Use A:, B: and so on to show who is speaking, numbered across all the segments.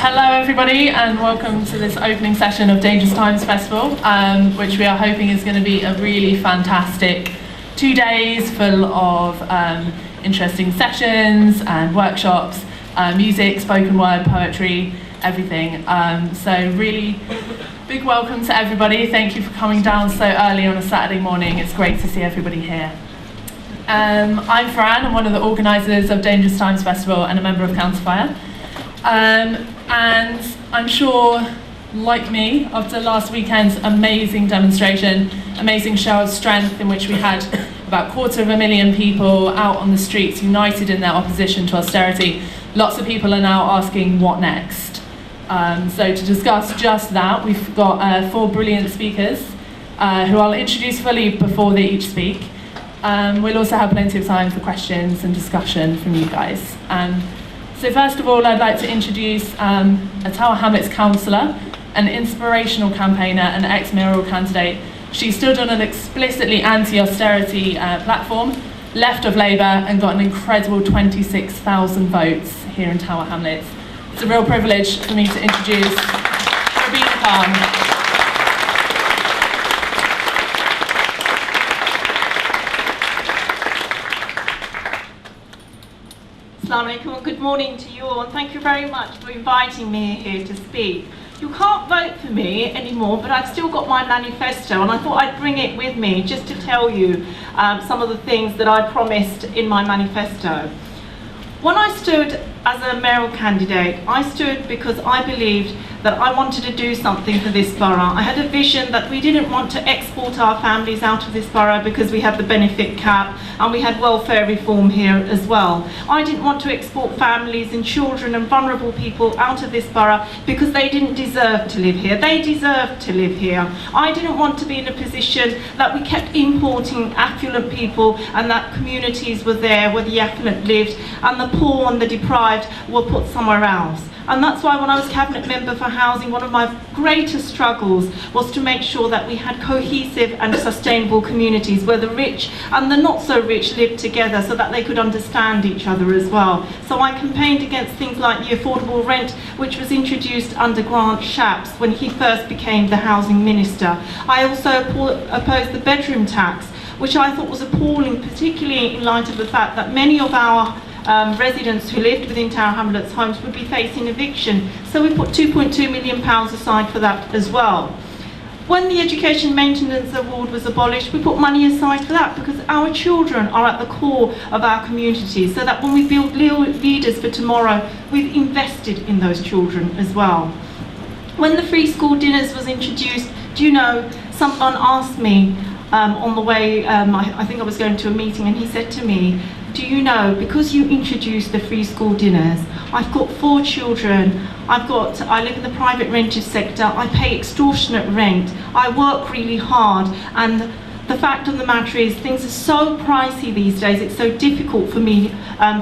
A: Hello everybody and welcome to this opening session of Dangerous Times Festival, which we are hoping is going to be a really fantastic 2 days full of interesting sessions and workshops, music, spoken word, poetry, everything. So really big welcome to everybody. Thank you for coming down so early on a Saturday morning. It's great to see everybody here. I'm Fran, I'm one of the organisers of Dangerous Times Festival and a member of Counterfire. And I'm sure, like me, after last weekend's amazing demonstration, amazing show of strength in which we had about 250,000 people out on the streets united in their opposition to austerity, lots of people are now asking what next. So to discuss just that, we've got 4 brilliant speakers who I'll introduce fully before they each speak. We'll also have plenty of time for questions and discussion from you guys. So first of all, I'd like to introduce a Tower Hamlets councillor, an inspirational campaigner and ex-mayoral candidate. She stood on an explicitly anti-austerity platform, left of Labour, and got an incredible 26,000 votes here in Tower Hamlets. It's a real privilege for me to introduce Rabina.
B: Good morning to you all, and thank you very much for inviting me here to speak. You can't vote for me anymore, but I've still got my manifesto, and I thought I'd bring it with me just to tell you some of the things that I promised in my manifesto. When I stood as a mayoral candidate, I stood because I believed that I wanted to do something for this borough. I had a vision that we didn't want to export our families out of this borough because we had the benefit cap and we had welfare reform here as well. I didn't want to export families and children and vulnerable people out of this borough because they didn't deserve to live here. They deserve to live here. I didn't want to be in a position that we kept importing affluent people and that communities were there where the affluent lived and the poor and the deprived were put somewhere else. And that's why when I was Cabinet Member for Housing, one of my greatest struggles was to make sure that we had cohesive and sustainable communities where the rich and the not so rich lived together so that they could understand each other as well. So I campaigned against things like the affordable rent, which was introduced under Grant Shapps when he first became the Housing Minister. I also opposed the bedroom tax, which I thought was appalling, particularly in light of the fact that many of our residents who lived within Tower Hamlets homes would be facing eviction. So we put £2.2 million aside for that as well. When the Education Maintenance Award was abolished, we put money aside for that because our children are at the core of our communities, so that when we build leaders for tomorrow, we've invested in those children as well. When the free school dinners was introduced, do you know, someone asked me on the way, I think I was going to a meeting, and he said to me, do you know, because you introduced the free school dinners, I've got 4 children, I live in the private rented sector, I pay extortionate rent, I work really hard, and the fact of the matter is things are so pricey these days, it's so difficult for me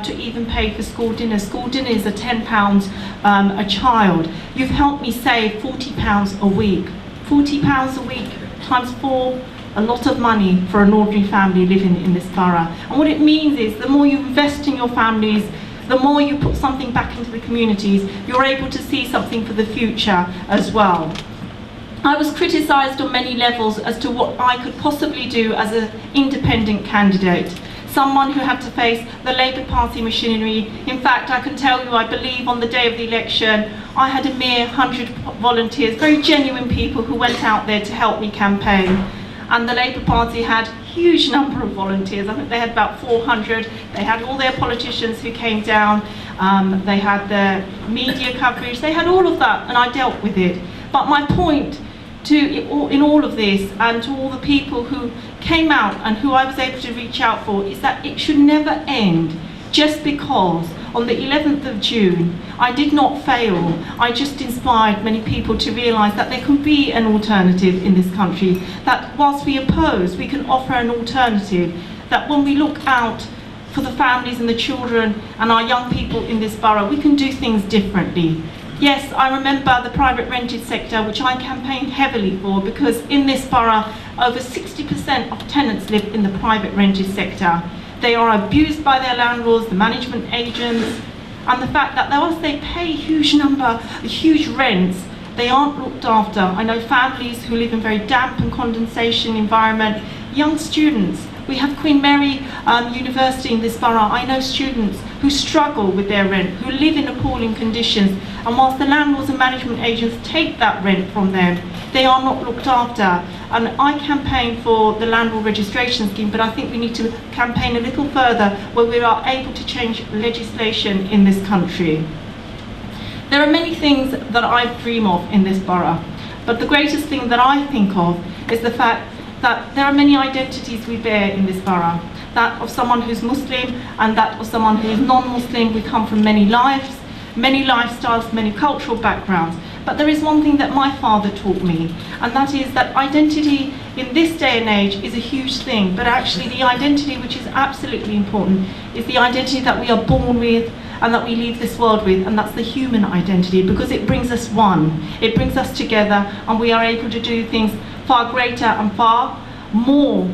B: to even pay for school dinners. School dinners are £10 a child. You've helped me save £40 a week. £40 a week times 4, a lot of money for an ordinary family living in this borough. And what it means is the more you invest in your families, the more you put something back into the communities, you're able to see something for the future as well. I was criticised on many levels as to what I could possibly do as an independent candidate, someone who had to face the Labour Party machinery. In fact, I can tell you, I believe on the day of the election, I had a mere 100 volunteers, very genuine people who went out there to help me campaign. And the Labour Party had a huge number of volunteers. I think they had about 400. They had all their politicians who came down. They had their media coverage. They had all of that, and I dealt with it. But my point in all of this, and to all the people who came out and who I was able to reach out for, is that it should never end just because on the 11th of June, I did not fail. I just inspired many people to realise that there can be an alternative in this country, that whilst we oppose, we can offer an alternative, that when we look out for the families and the children and our young people in this borough, we can do things differently. Yes, I remember the private rented sector, which I campaigned heavily for, because in this borough, over 60% of tenants live in the private rented sector. They are abused by their landlords, the management agents, And the fact that whilst they pay huge rents, they aren't looked after. I know families who live in very damp and condensation environment, young students. We have Queen Mary University in this borough. I know students who struggle with their rent, who live in appalling conditions, and whilst the landlords and management agents take that rent from them, they are not looked after. And I campaign for the landlord registration scheme, but I think we need to campaign a little further where we are able to change legislation in this country. There are many things that I dream of in this borough, but the greatest thing that I think of is the fact that there are many identities we bear in this borough. That of someone who's Muslim and that of someone who is non-Muslim. We come from many lives, many lifestyles, many cultural backgrounds. But there is one thing that my father taught me, and that is that identity in this day and age is a huge thing, but actually the identity which is absolutely important is the identity that we are born with and that we leave this world with, and that's the human identity, because it brings us one. It brings us together, and we are able to do things far greater and far more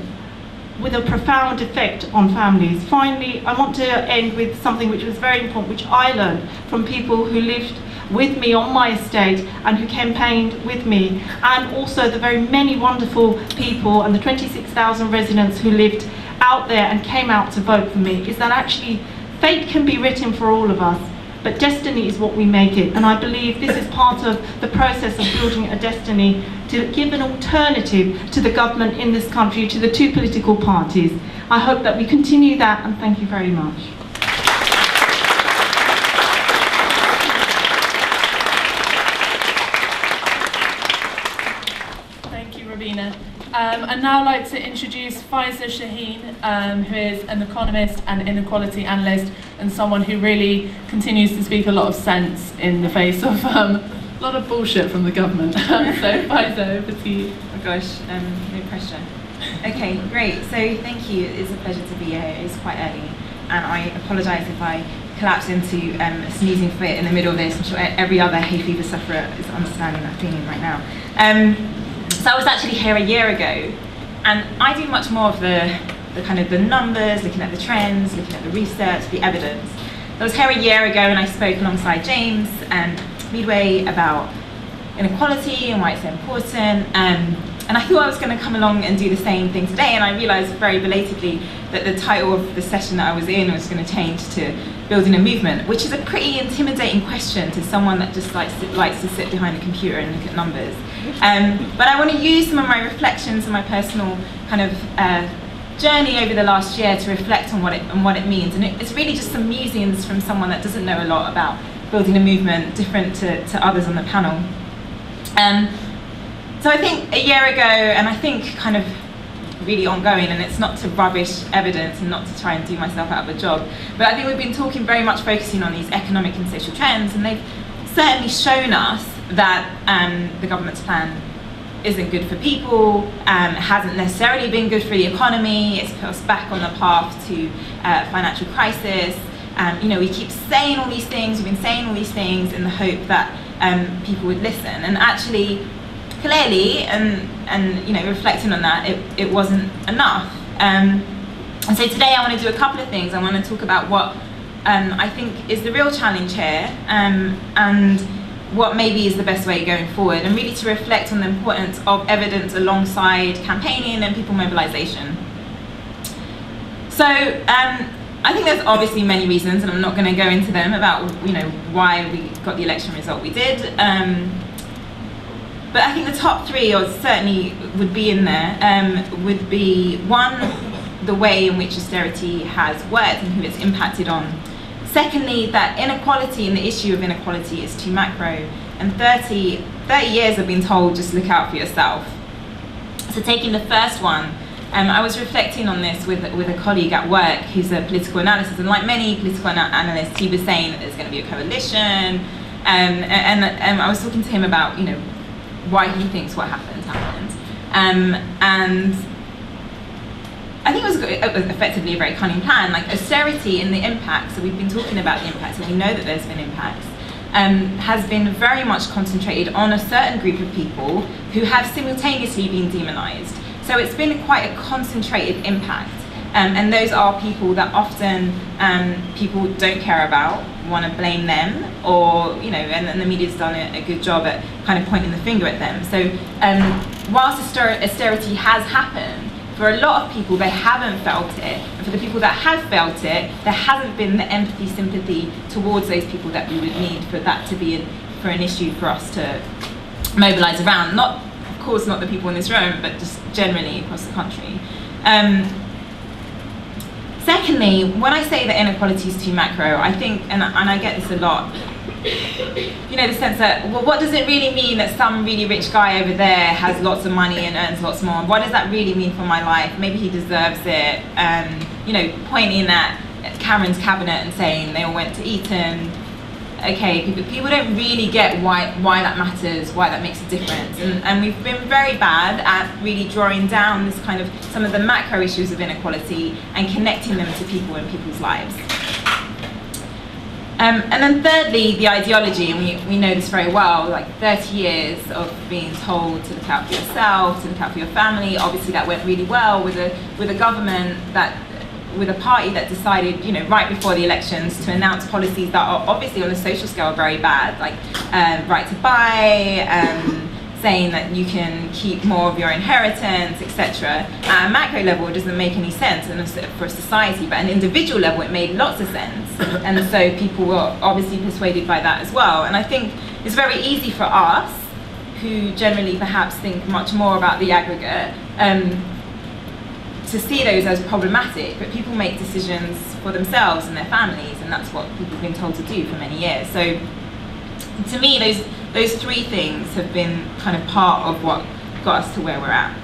B: with a profound effect on families. Finally, I want to end with something which was very important, which I learned from people who lived with me on my estate and who campaigned with me, and also the very many wonderful people and the 26,000 residents who lived out there and came out to vote for me, is that actually fate can be written for all of us, but destiny is what we make it. And I believe this is part of the process of building a destiny to give an alternative to the government in this country, to the two political parties. I hope that we continue that, and thank you very much.
A: Thank you, Rabina. I'd now like to introduce Falza Shaheen, who is an economist and inequality analyst, and someone who really continues to speak a lot of sense in the face of a lot of bullshit from the government. So Falza, over to you.
C: Oh gosh, no pressure. Okay, great. So thank you. It's a pleasure to be here. It's quite early, and I apologise if I collapse into a sneezing fit in the middle of this. I'm sure every other hay fever sufferer is understanding that feeling right now. So I was actually here a year ago, and I do much more of the kind of the numbers, looking at the trends, looking at the research, the evidence. I was here a year ago, and I spoke alongside James and Midway about inequality and why it's so important. And I thought I was going to come along and do the same thing today, and I realised very belatedly that the title of the session that I was in was going to change to Building a Movement, which is a pretty intimidating question to someone that just likes to sit behind a computer and look at numbers. But I want to use some of my reflections and my personal kind of journey over the last year to reflect on what it means. And it's really just some musings from someone that doesn't know a lot about building a movement, different to others on the panel. So I think a year ago, and I think kind of really ongoing, and it's not to rubbish evidence and not to try and do myself out of a job, but I think we've been talking very much focusing on these economic and social trends, and they've certainly shown us that the government's plan isn't good for people, hasn't necessarily been good for the economy. It's put us back on the path to financial crisis. We keep saying all these things, we've been saying all these things in the hope that people would listen, and actually clearly, and reflecting on that, it wasn't enough. And so today I want to do a couple of things. I want to talk about what I think is the real challenge here, and what maybe is the best way going forward, and really to reflect on the importance of evidence alongside campaigning and people mobilisation. So I think there's obviously many reasons, and I'm not going to go into them, about why we got the election result we did. But I think the top three, or certainly would be in there, would be one, the way in which austerity has worked and who it's impacted on. Secondly, that inequality and the issue of inequality is too macro. And 30 years I've been told, just look out for yourself. So taking the first one, I was reflecting on this with a colleague at work who's a political analyst, and like many political analysts, he was saying that there's going to be a coalition, and I was talking to him about why he thinks what happened. And I think it was effectively a very cunning plan, like austerity and the impacts. So we've been talking about the impacts, and we know that there's been impacts, has been very much concentrated on a certain group of people who have simultaneously been demonised. So it's been quite a concentrated impact. And those are people that often people don't care about, want to blame them, or, you know, and the media's done a good job at kind of pointing the finger at them. So whilst austerity has happened, for a lot of people, they haven't felt it. And for the people that have felt it, there hasn't been the empathy, sympathy towards those people that we would need for that to be for an issue for us to mobilise around. Not, of course, not the people in this room, but just generally across the country. Secondly, when I say that inequality is too macro, I think, and I get this a lot, you know, the sense that, well, what does it really mean that some really rich guy over there has lots of money and earns lots more? What does that really mean for my life? Maybe he deserves it. You know, pointing at Cameron's cabinet and saying they all went to Eton. Okay, people don't really get why that matters, why that makes a difference. And we've been very bad at really drawing down this kind of, some of the macro issues of inequality and connecting them to people and people's lives. And then thirdly, the ideology, and we know this very well, like 30 years of being told to look out for yourself, to look out for your family. Obviously that went really well with a government that, with a party that decided, you know, right before the elections to announce policies that are obviously on a social scale very bad, like right to buy, saying that you can keep more of your inheritance, etc. At a macro level, it doesn't make any sense for a society, but at an individual level, it made lots of sense. And so people were obviously persuaded by that as well. And I think it's very easy for us, who generally perhaps think much more about the aggregate, to see those as problematic, but people make decisions for themselves and their families, and that's what people have been told to do for many years. So to me, those three things have been kind of part of what got us to where we're at.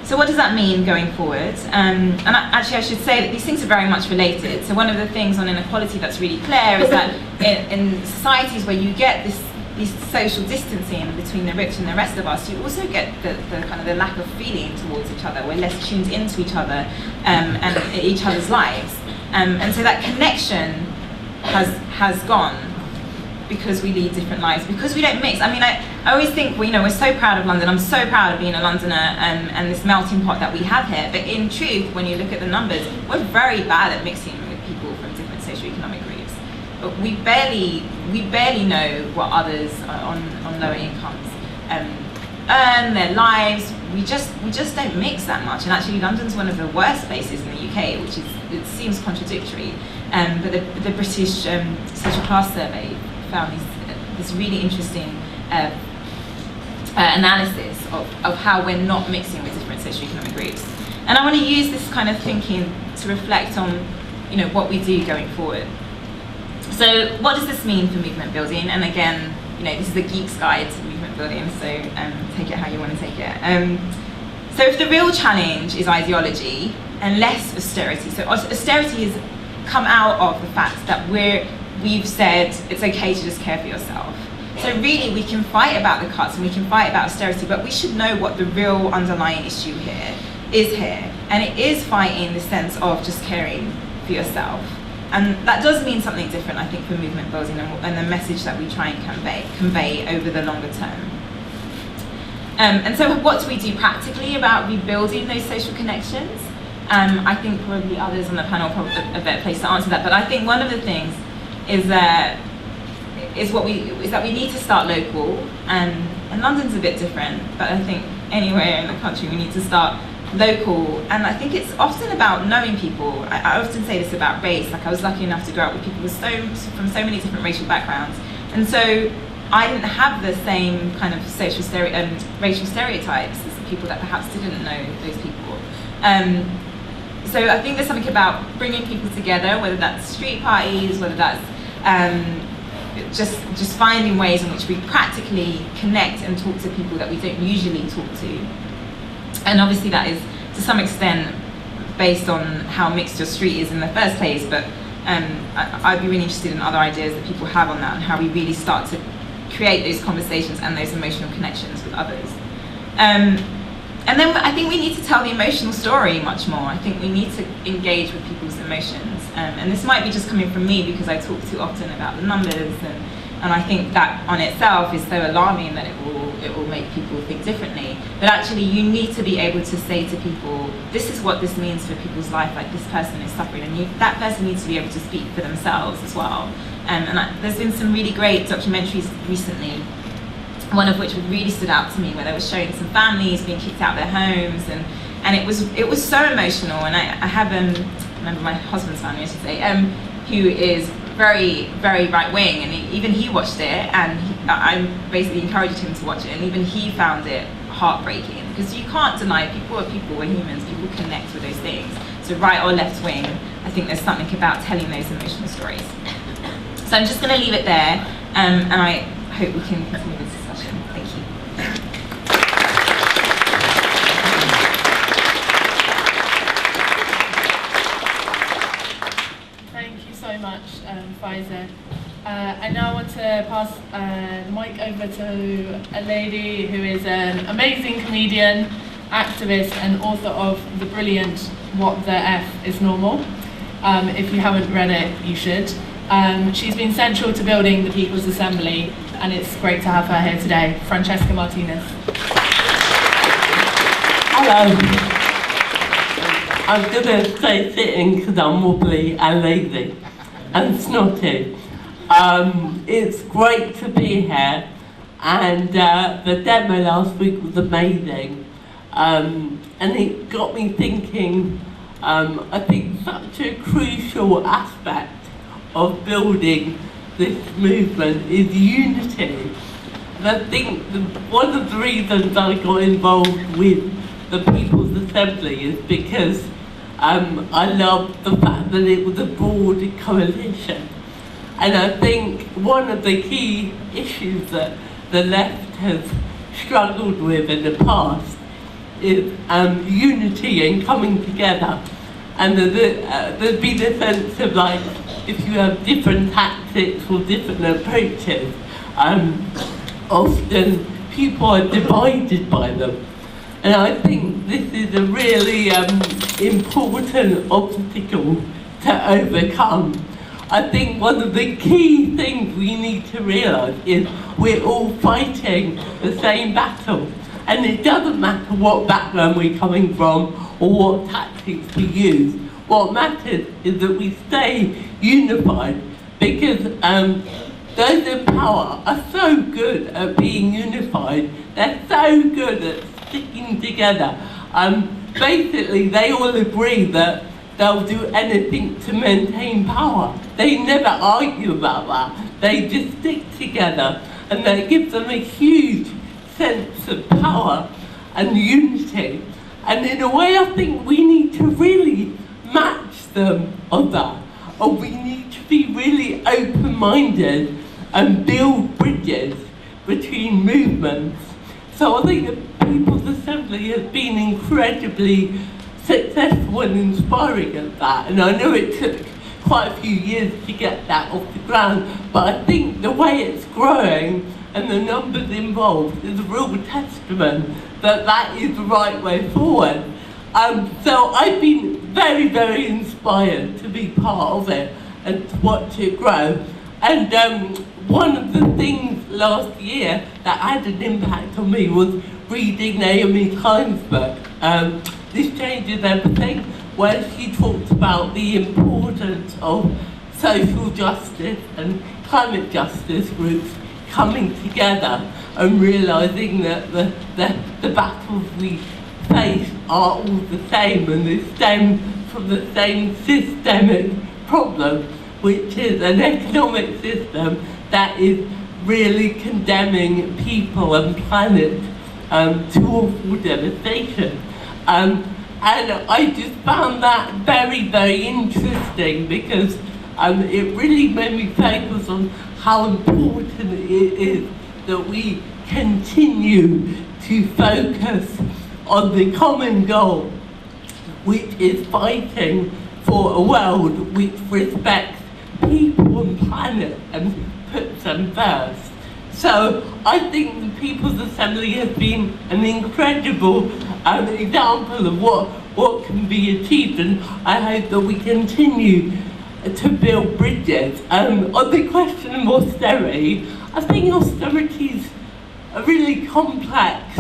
C: So what does that mean going forward? Actually I should say that these things are very much related. So one of the things on inequality that's really clear is that in societies where you get this social distancing between the rich and the rest of us, you also get the kind of the lack of feeling towards each other. We're less tuned into each other and each other's lives, and so that connection has gone because we lead different lives, because we don't mix. I mean, I always think, well, you know, we're so proud of London. I'm so proud of being a Londoner and this melting pot that we have here. But in truth, when you look at the numbers, we're very bad at mixing with people from different socioeconomic groups. But we barely know what others on lower incomes earn, their lives. We just don't mix that much. And actually, London's one of the worst places in the UK, which it seems contradictory. But the British Social Class Survey found this really interesting analysis of how we're not mixing with different socioeconomic groups. And I want to use this kind of thinking to reflect on, you know, what we do going forward. So what does this mean for movement building? And again, you know, this is a geek's guide to movement building, so take it how you want to take it. So if the real challenge is ideology and less austerity, so austerity has come out of the fact that we've said it's okay to just care for yourself. So really we can fight about the cuts and we can fight about austerity, but we should know what the real underlying issue here is here. And it is fighting the sense of just caring for yourself. And that does mean something different, I think, for movement building and the message that we try and convey over the longer term. And so what do we do practically about rebuilding those social connections? I think probably others on the panel are probably a better place to answer that, but I think one of the things is that we need to start local, and London's a bit different, but I think anywhere in the country we need to start local. And I think it's often about knowing people. I often say this about race. Like, I was lucky enough to grow up with people from so many different racial backgrounds, and so I didn't have the same kind of racial stereotypes as the people that perhaps didn't know those people. So I think there's something about bringing people together, whether that's street parties, whether that's just finding ways in which we practically connect and talk to people that we don't usually talk to. And obviously that is to some extent based on how mixed your street is in the first place, but I'd be really interested in other ideas that people have on that and how we really start to create those conversations and those emotional connections with others. And then I think we need to tell the emotional story much more. I think we need to engage with people's emotions. And this might be just coming from me because I talk too often about the numbers And I think that on itself is so alarming that it will make people think differently. But actually you need to be able to say to people, this is what this means for people's life, like this person is suffering, and that person needs to be able to speak for themselves as well. There's been some really great documentaries recently, one of which really stood out to me, where they were showing some families being kicked out of their homes, and it was so emotional. And I have remember my husband's family, I should say, who is very, very right wing, and even he watched it, and I basically encouraged him to watch it, and even he found it heartbreaking, because you can't deny people are people, we're humans, people connect with those things. So right or left wing, I think there's something about telling those emotional stories. So I'm just going to leave it there, and I hope we can continue this discussion. Thank you.
A: Thank you so much, Falza. I now want to pass the mic over to a lady who is an amazing comedian, activist, and author of the brilliant What the F is Normal. If you haven't read it, you should. She's been central to building the People's Assembly, and it's great to have her here today. Francesca Martinez.
D: Hello. I'm going to stay sitting because I'm wobbly and lazy and snotty. It's great to be here, and the demo last week was amazing, and it got me thinking. I think such a crucial aspect of building this movement is unity. And I think one of the reasons I got involved with the People's Assembly is because I loved the fact that it was a broad coalition. And I think one of the key issues that the left has struggled with in the past is unity and coming together. And there's been a sense of, like, if you have different tactics or different approaches, often people are divided by them. And I think this is a really important obstacle to overcome. I think one of the key things we need to realise is we're all fighting the same battle. And it doesn't matter what background we're coming from or what tactics we use. What matters is that we stay unified, because those in power are so good at being unified. They're so good at sticking together. Basically, they all agree that they'll do anything to maintain power. They never argue about that. They just stick together, and that gives them a huge sense of power and unity. And in a way, I think we need to really match them on that. Or we need to be really open-minded and build bridges between movements. So I think the People's Assembly has been incredibly successful and inspiring at that. And I know it took quite a few years to get that off the ground, but I think the way it's growing and the numbers involved is a real testament that that is the right way forward. So I've been very, very inspired to be part of it and to watch it grow. And one of the things last year that had an impact on me was reading Naomi Klein's book, This Changes Everything, where she talks about the importance of social justice and climate justice groups coming together and realising that the battles we face are all the same, and they stem from the same systemic problem, which is an economic system that is really condemning people and planet to awful devastation. And I just found that very, very interesting, because it really made me focus on how important it is that we continue to focus on the common goal, which is fighting for a world which respects people and planet and puts them first. So I think the People's Assembly has been an incredible example of what can be achieved, and I hope that we continue to build bridges. On the question of austerity, I think austerity's a really complex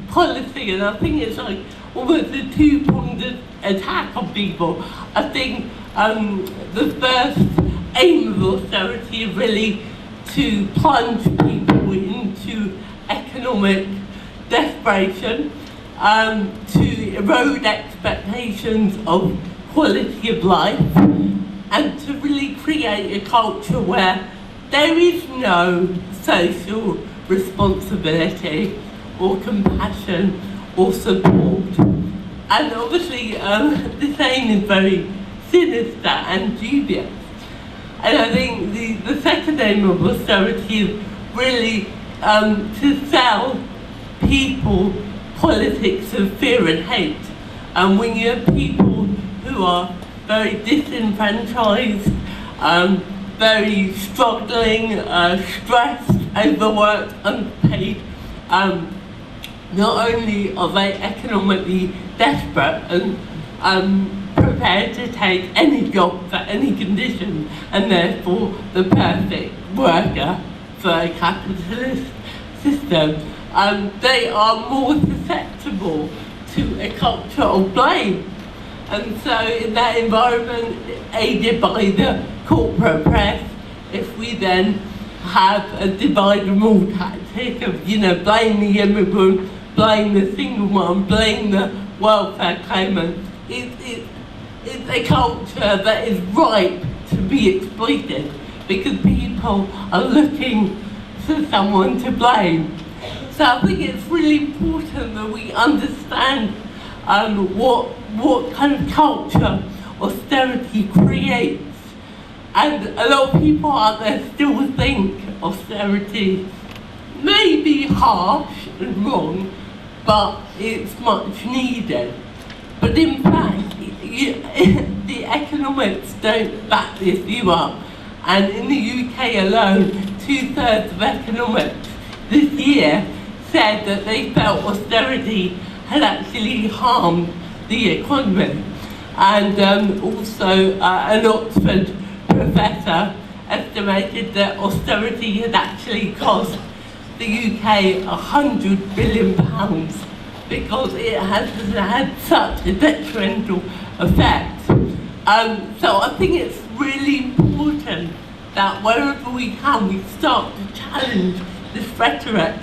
D: policy, and I think it's like almost a two-pronged attack on people. I think the first aim of austerity is really to plunge people into economic desperation, to erode expectations of quality of life, and to really create a culture where there is no social responsibility or compassion or support. And obviously this aim is very sinister and dubious. And I think the second aim of austerity is really to sell people politics of fear and hate. And when you have people who are very disenfranchised, very struggling, stressed, overworked, underpaid, not only are they economically desperate and prepared to take any job for any condition, and therefore the perfect worker for a capitalist system, they are more susceptible to a culture of blame. And so in that environment, aided by the corporate press, if we then have a divide and rule tactic of, blame the immigrant, blame the single mom, blame the welfare claimant, it's a culture that is ripe to be exploited because people are looking for someone to blame. So I think it's really important that we understand what kind of culture austerity creates. And a lot of people out there still think austerity may be harsh and wrong, but it's much needed. But in fact, the economics don't back this view up. And in the UK alone, 2/3 of economics this year said that they felt austerity had actually harmed the economy. And also an Oxford professor estimated that austerity had actually cost the UK £100 billion because it has had such a detrimental effect. So I think it's really important that wherever we can, we start to challenge this rhetoric.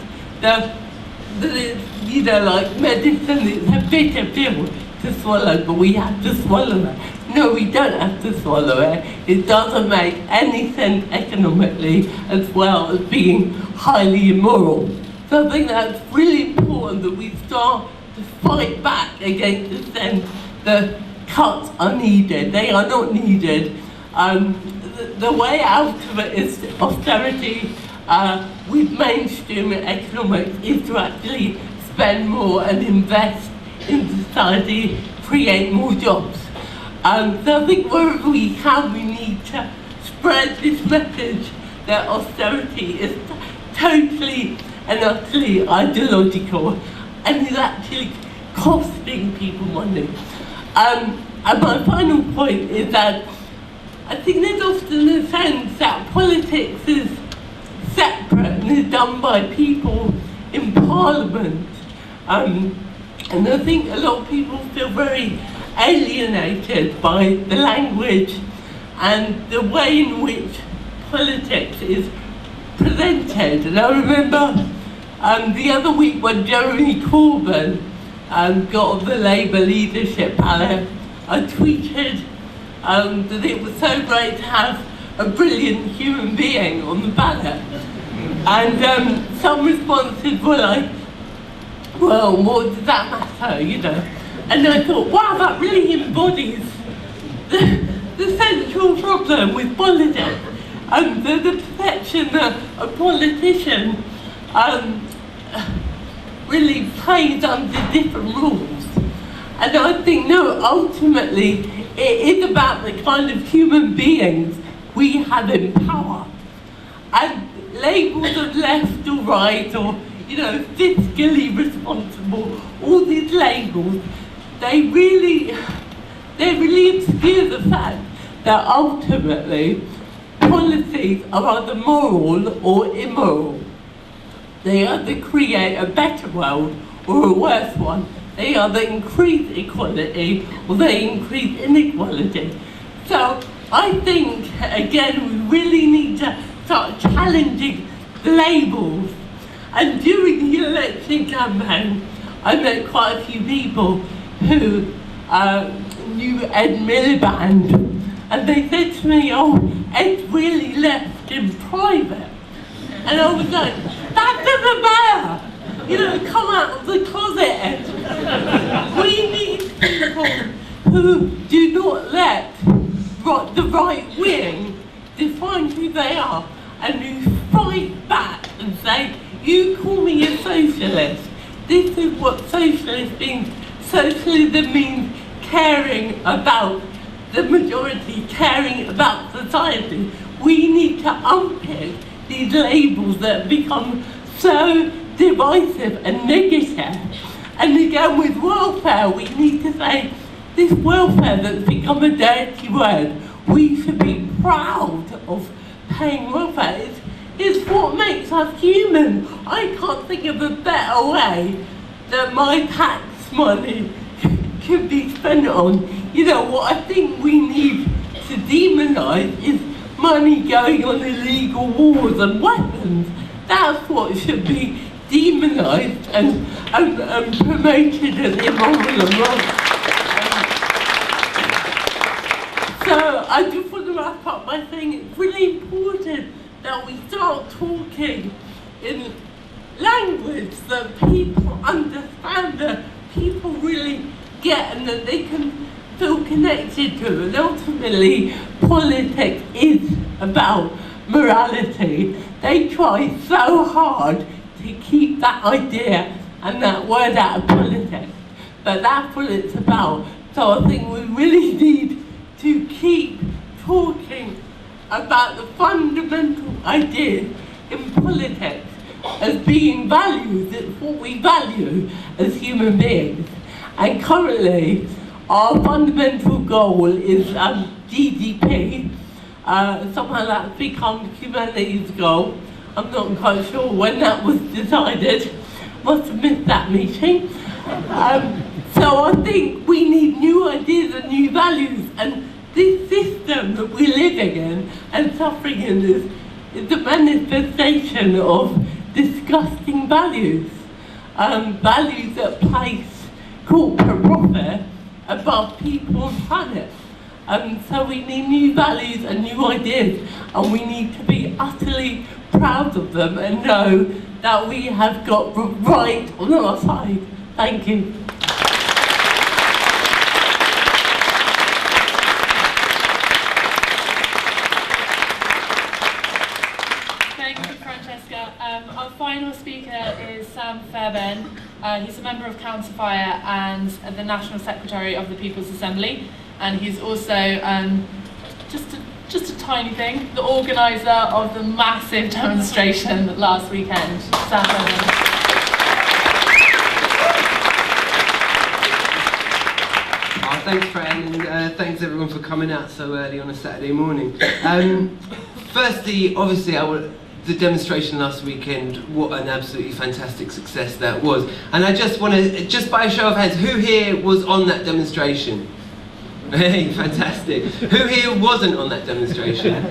D: Like medicine is a bitter pill to swallow, but we have to swallow it. No, we don't have to swallow it. It doesn't make any sense economically, as well as being highly immoral. So I think that's really important that we start to fight back against the sense that cuts are needed. They are not needed. The way out of it is austerity with mainstream economics is to actually spend more and invest in society, create more jobs. So I think wherever we can, we need to spread this message that austerity is totally and utterly ideological and is actually costing people money. And my final point is that I think there's often a sense that politics is separate and is done by people in Parliament. And I think a lot of people feel very alienated by the language and the way in which politics is presented. And I remember the other week when Jeremy Corbyn got on the Labour leadership ballot, I tweeted that it was so great to have a brilliant human being on the ballot. And some responses were like, well, what does that matter, And I thought, wow, that really embodies the central problem with politics. And the perception that a politician really plays under different rules. And I think, no, ultimately, it is about the kind of human beings we have in power. And labels of left or right or, fiscally responsible, all these labels, they really obscure the fact that ultimately policies are either moral or immoral. They either create a better world or a worse one. They either increase equality or they increase inequality. So I think, again, we really need to start challenging the labels. And during the election campaign, I met quite a few people who knew Ed Miliband, and they said to me, oh, Ed really left in private. And I was like, that doesn't matter. You know, come out of the closet, Ed. We need people who do not let the right wing define who they are, and who fight back and say, you call me a socialist. This is what socialist means. Socialism means caring about the majority, caring about society. We need to unpick these labels that become so divisive and negative. And again, with welfare, we need to say, this welfare that's become a dirty word, we should be proud of paying welfare. It's what makes us human. I can't think of a better way that my tax money could be spent on. You know, what I think we need to demonise is money going on illegal wars and weapons. That's what should be demonised and promoted as immoral and wrong. So I just want to wrap up by saying it's really important that we start talking in language that people understand, that people really get, and that they can feel connected to. And ultimately, politics is about morality. They try so hard to keep that idea and that word out of politics, but that's what it's about. So I think we really need to keep talking about the fundamental ideas in politics as being values. It's what we value as human beings. And currently, our fundamental goal is GDP. Somehow that's become humanity's goal. I'm not quite sure when that was decided. Must have missed that meeting. So I think we need new ideas and new values. And this system that we're living in and suffering in is the manifestation of disgusting values. Values that place corporate profit above people and planet. So we need new values and new ideas, and we need to be utterly proud of them and know that we have got right on our side. Thank you.
A: Francesca. Our final speaker is Sam Fairbairn. He's a member of Council Fire and the National Secretary of the People's Assembly, and he's also just a tiny thing, the organiser of the massive demonstration last weekend. Sam Fairbairn.
E: Thanks, Fran, and thanks everyone for coming out so early on a Saturday morning. Firstly, obviously, the demonstration last weekend, what an absolutely fantastic success that was. And I just want to, just by a show of hands, who here was on that demonstration? Hey, fantastic. Who here wasn't on that demonstration?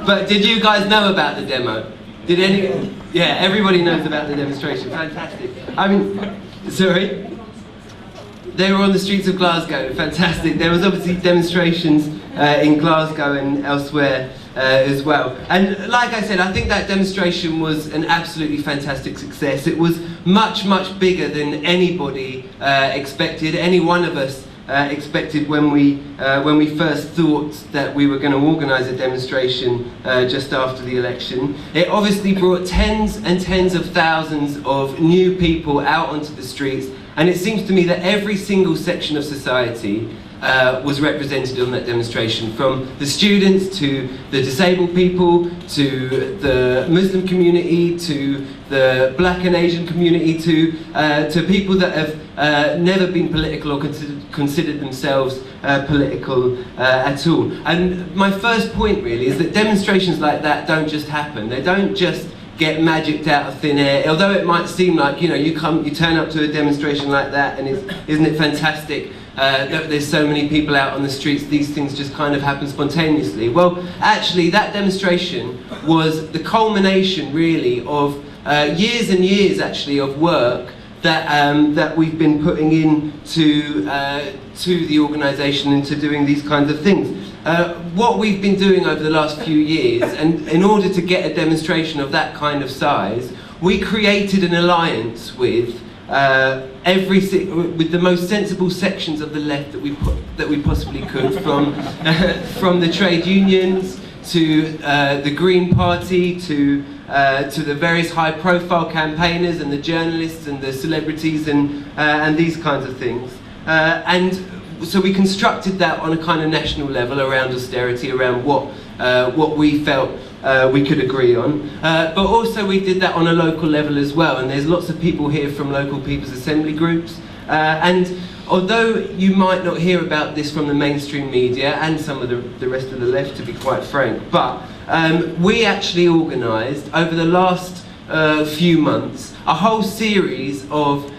E: But did you guys know about the demo? Did any? Yeah, everybody knows about the demonstration. Fantastic. I mean, sorry? They were on the streets of Glasgow. Fantastic. There was obviously demonstrations in Glasgow and elsewhere as well. And like I said, I think that demonstration was an absolutely fantastic success. It was much, much bigger than anybody expected, any one of us expected when we first thought that we were going to organise a demonstration just after the election. It obviously brought tens and tens of thousands of new people out onto the streets, and it seems to me that every single section of society was represented on that demonstration, from the students to the disabled people to the Muslim community to the Black and Asian community to people that have never been political or considered themselves political at all. And my first point really is that demonstrations like that don't just happen. They don't just get magicked out of thin air. Although it might seem like, you know, you turn up to a demonstration like that and isn't it fantastic that there's so many people out on the streets, these things just kind of happen spontaneously. Well, actually that demonstration was the culmination really of years and years actually of work that we've been putting in to the organisation into doing these kinds of things. What we've been doing over the last few years, and in order to get a demonstration of that kind of size, we created an alliance with with the most sensible sections of the left that we possibly could, from the trade unions to the Green Party to the various high-profile campaigners and the journalists and the celebrities and these kinds of things. And so we constructed that on a kind of national level around austerity, around what we felt we could agree on. But also we did that on a local level as well, and there's lots of people here from local People's Assembly groups. And although you might not hear about this from the mainstream media and some of the rest of the left, to be quite frank, but we actually organised over the last few months a whole series of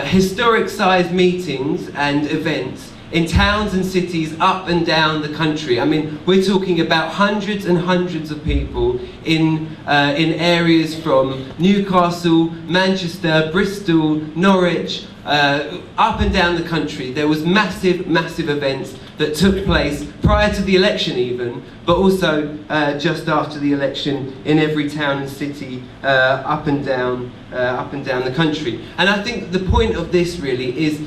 E: historic-sized meetings and events in towns and cities up and down the country. I mean, we're talking about hundreds and hundreds of people in areas from Newcastle, Manchester, Bristol, Norwich, up and down the country. There was massive, massive events that took place prior to the election even, but also just after the election in every town and city up and down the country. And I think the point of this really is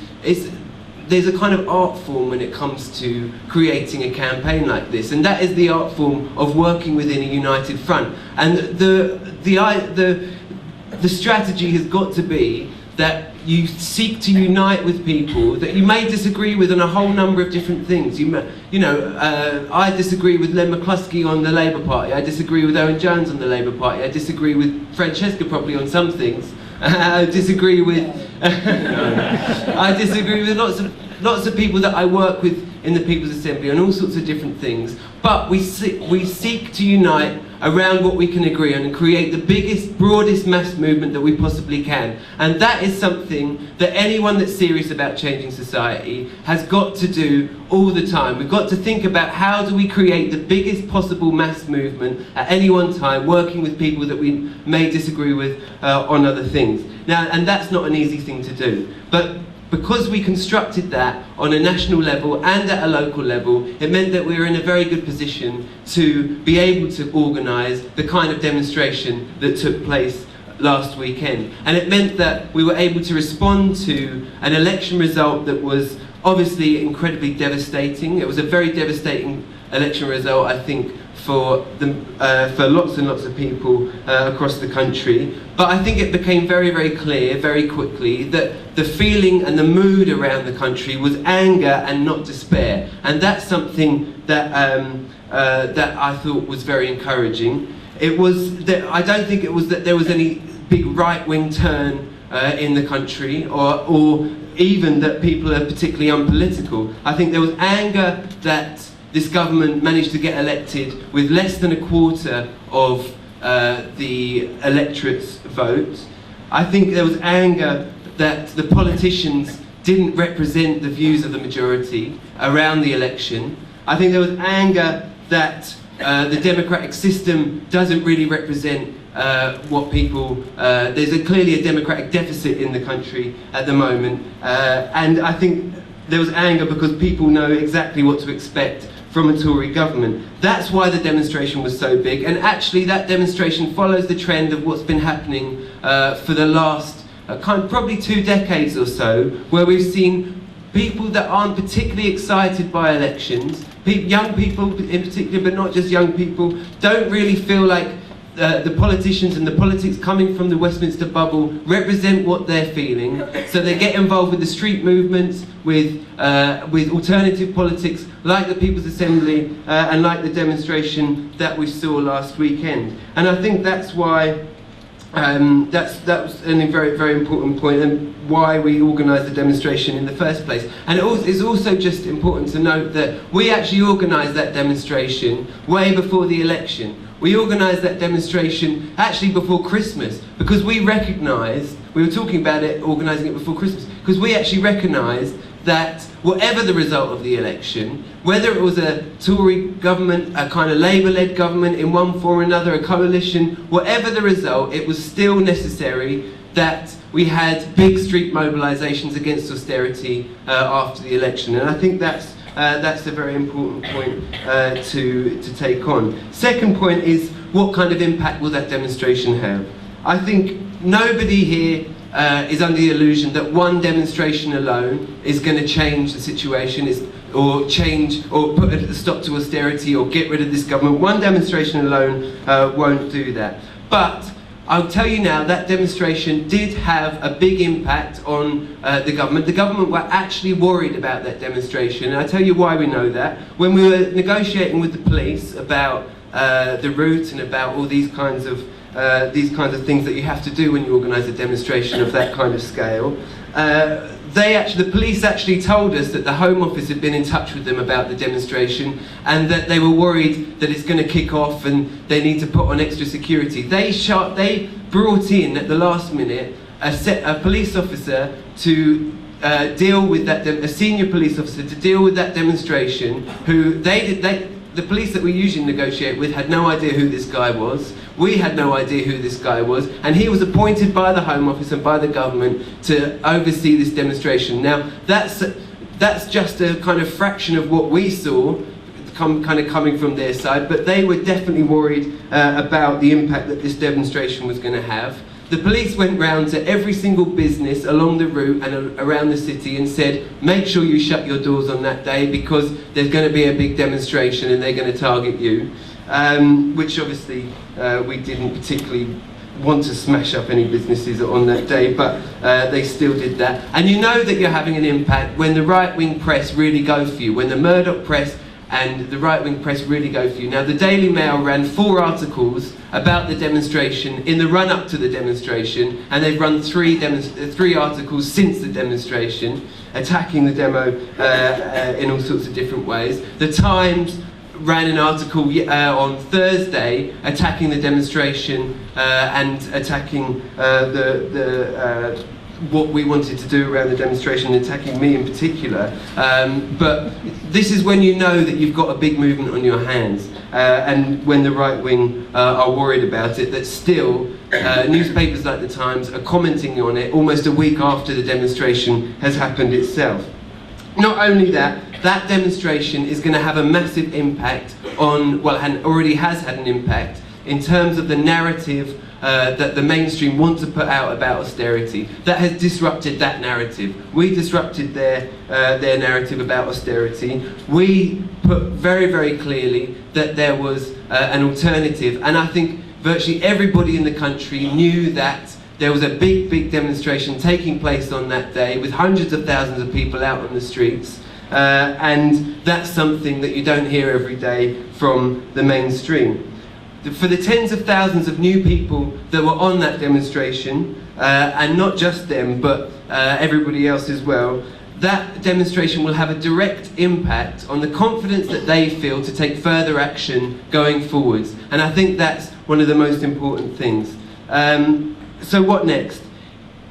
E: there's a kind of art form when it comes to creating a campaign like this, and that is the art form of working within a united front. And the strategy has got to be that you seek to unite with people that you may disagree with on a whole number of different things. I disagree with Len McCluskey on the Labour Party. I disagree with Owen Jones on the Labour Party. I disagree with Francesca probably on some things. I disagree with lots of people that I work with in the People's Assembly on all sorts of different things. But we seek to unite around what we can agree on and create the biggest, broadest mass movement that we possibly can. And that is something that anyone that's serious about changing society has got to do all the time. We've got to think about how do we create the biggest possible mass movement at any one time, working with people that we may disagree with on other things. Now, and that's not an easy thing to do. But because we constructed that on a national level and at a local level, it meant that we were in a very good position to be able to organise the kind of demonstration that took place last weekend. And it meant that we were able to respond to an election result that was obviously incredibly devastating. It was a very devastating election result, I think, for lots and lots of people across the country. But I think it became very, very clear very quickly that the feeling and the mood around the country was anger and not despair. And that's something that that I thought was very encouraging. It was that I don't think it was that there was any big right-wing turn in the country, or even that people are particularly unpolitical. I think there was anger that this government managed to get elected with less than a quarter of the electorate's vote. I think there was anger that the politicians didn't represent the views of the majority around the election. I think there was anger that the democratic system doesn't really represent what people... there's clearly a democratic deficit in the country at the moment. And I think there was anger because people know exactly what to expect from a Tory government. That's why the demonstration was so big, and actually that demonstration follows the trend of what's been happening for the last probably 2 decades or so, where we've seen people that aren't particularly excited by elections, young people in particular, but not just young people, don't really feel like the politicians and the politics coming from the Westminster bubble represent what they're feeling, so they get involved with the street movements, with alternative politics like the People's Assembly and like the demonstration that we saw last weekend. And I think that's why that was a very, very important point, and why we organised the demonstration in the first place. And it's also just important to note that we actually organised that demonstration way before the election. We organised that demonstration actually before Christmas, because we recognised, we were talking about it, organising it before Christmas, because we actually recognised that whatever the result of the election, whether it was a Tory government, a kind of Labour-led government in one form or another, a coalition, whatever the result, it was still necessary that we had big street mobilisations against austerity after the election. And I think that's a very important point to take on. Second point is, what kind of impact will that demonstration have? I think nobody here is under the illusion that one demonstration alone is going to change the situation, or change, or put a stop to austerity, or get rid of this government. One demonstration alone won't do that. But I'll tell you now, that demonstration did have a big impact on the government. The government were actually worried about that demonstration, and I'll tell you why we know that. When we were negotiating with the police about the route and about all these kinds of things that you have to do when you organise a demonstration of that kind of scale, the police actually told us that the Home Office had been in touch with them about the demonstration, and that they were worried that it's going to kick off and they need to put on extra security. They brought in at the last minute a police officer to deal with that, a senior police officer to deal with that demonstration, who the police that we usually negotiate with had no idea who this guy was. We had no idea who this guy was, and he was appointed by the Home Office and by the government to oversee this demonstration. Now, that's just a kind of fraction of what we saw, coming from their side, but they were definitely worried about the impact that this demonstration was going to have. The police went round to every single business along the route and around the city and said, make sure you shut your doors on that day, because there's going to be a big demonstration and they're going to target you. Which obviously we didn't particularly want to smash up any businesses on that day, but they still did that. And you know that you're having an impact when the right-wing press really go for you, when the Murdoch press and the right-wing press really go for you. Now, the Daily Mail ran 4 articles about the demonstration in the run-up to the demonstration, and they've run 3 articles since the demonstration, attacking the demo in all sorts of different ways. The Times ran an article on Thursday attacking the demonstration and attacking what we wanted to do around the demonstration, attacking me in particular. But this is when you know that you've got a big movement on your hands, and when the right wing are worried about it, that still newspapers like the Times are commenting on it almost a week after the demonstration has happened itself. Not only that, that demonstration is going to have a massive impact on, well, and already has had an impact in terms of the narrative that the mainstream want to put out about austerity. That has disrupted that narrative. We disrupted their narrative about austerity. We put very, very clearly that there was an alternative, and I think virtually everybody in the country knew that there was a big, big demonstration taking place on that day with hundreds of thousands of people out on the streets. And that's something that you don't hear every day from the mainstream. For the tens of thousands of new people that were on that demonstration, and not just them, but everybody else as well, that demonstration will have a direct impact on the confidence that they feel to take further action going forwards. And I think that's one of the most important things. So what next?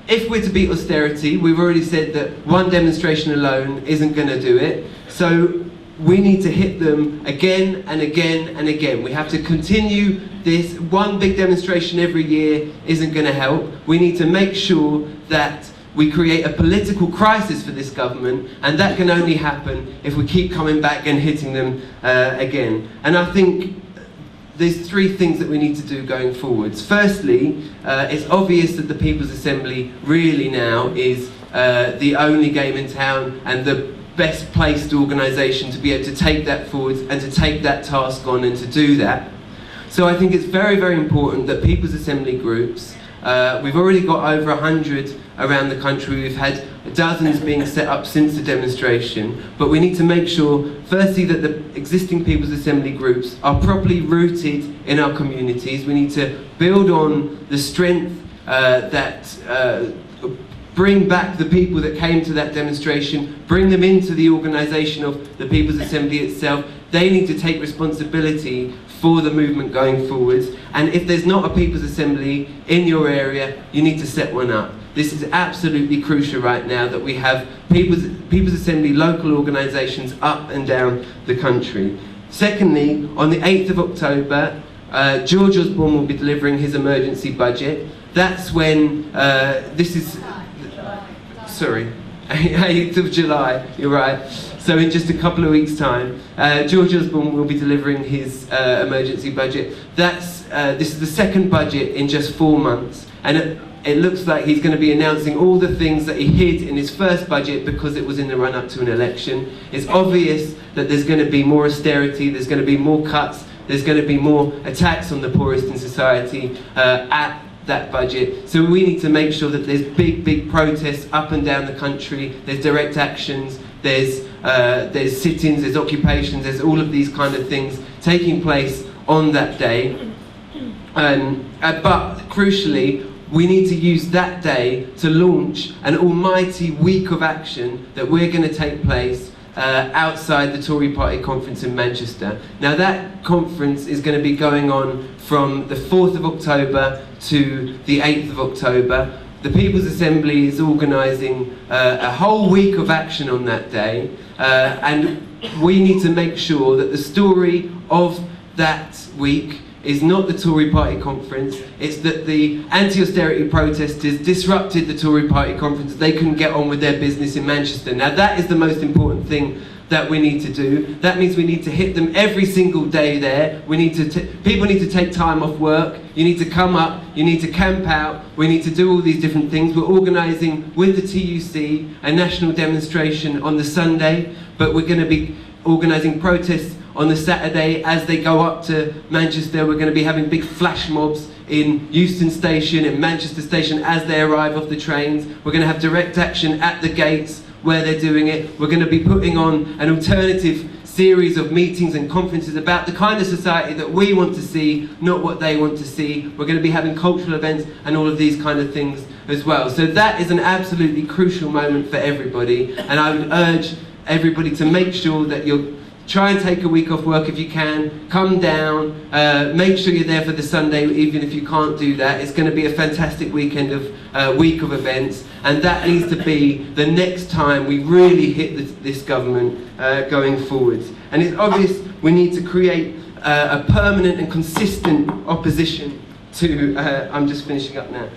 E: If we're to beat austerity, we've already said that one demonstration alone isn't going to do it. So we need to hit them again and again and again. We have to continue this. One big demonstration every year isn't going to help. We need to make sure that we create a political crisis for this government, and that can only happen if we keep coming back and hitting them again. And I think there's 3 things that we need to do going forwards. Firstly, it's obvious that the People's Assembly really now is the only game in town and the best placed organisation to be able to take that forwards and to take that task on and to do that. So I think it's very, very important that People's Assembly groups We've already got over 100 around the country. We've had dozens being set up since the demonstration, but we need to make sure, firstly, that the existing People's Assembly groups are properly rooted in our communities. We need to build on the strength bring back the people that came to that demonstration, bring them into the organisation of the People's Assembly itself. They need to take responsibility for the movement going forwards. And if there's not a People's Assembly in your area, you need to set one up. This is absolutely crucial right now that we have People's Assembly local organisations up and down the country. Secondly, on the 8th of October, George Osborne will be delivering his emergency budget. That's when, 8th of July, you're right. So in just a couple of weeks' time, George Osborne will be delivering his emergency budget. This is the second budget in just 4 months. And it looks like he's going to be announcing all the things that he hid in his first budget because it was in the run-up to an election. It's obvious that there's going to be more austerity, there's going to be more cuts, there's going to be more attacks on the poorest in society at that budget. So we need to make sure that there's big protests up and down the country, there's direct actions, there's sit-ins, there's occupations, there's all of these kind of things taking place on that day. But crucially, we need to use that day to launch an almighty week of action that we're going to take place outside the Tory Party conference in Manchester. Now that conference is going to be going on from the 4th of October to the 8th of October. The People's Assembly is organising a whole week of action on that day, and we need to make sure that the story of that week is not the Tory Party conference, it's that the anti-austerity protesters disrupted the Tory Party conference. They couldn't get on with their business in Manchester. Now that is the most important thing that we need to do. That means we need to hit them every single day there. We need to people need to take time off work. You need to come up, you need to camp out, we need to do all these different things. We're organising with the TUC a national demonstration on the Sunday, but we're going to be organising protests on the Saturday as they go up to Manchester. We're going to be having big flash mobs in Euston Station, in Manchester Station as they arrive off the trains. We're going to have direct action at the gates where they're doing it. We're going to be putting on an alternative series of meetings and conferences about the kind of society that we want to see, not what they want to see. We're going to be having cultural events and all of these kind of things as well. So that is an absolutely crucial moment for everybody, and I would urge everybody to make sure that you're try and take a week off work if you can, come down, make sure you're there for the Sunday even if you can't do that. It's going to be a fantastic week of events, and that needs to be the next time we really hit this government going forwards. And it's obvious we need to create a permanent and consistent opposition to, I'm just finishing up now,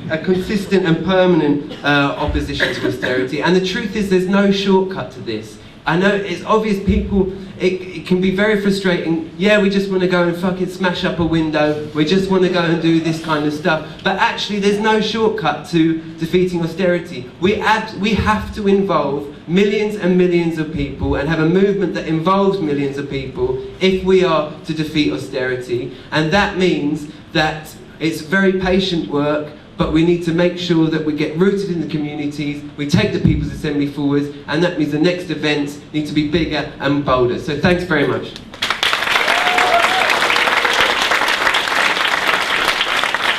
E: a consistent and permanent opposition to austerity. And the truth is there's no shortcut to this. I know it's obvious people, it can be very frustrating. Yeah, we just want to go and fucking smash up a window. We just want to go and do this kind of stuff. But actually there's no shortcut to defeating austerity. We have to involve millions and millions of people and have a movement that involves millions of people if we are to defeat austerity. And that means that it's very patient work, but we need to make sure that we get rooted in the communities, we take the People's Assembly forwards, and that means the next events need to be bigger and bolder. So thanks very much.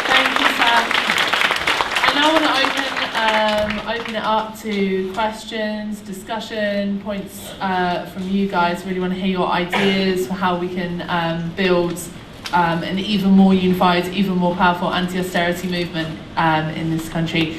A: Thank you, Sam. I now want to open it up to questions, discussion, points from you guys. Really want to hear your ideas for how we can build an even more unified, even more powerful anti-austerity movement in this country.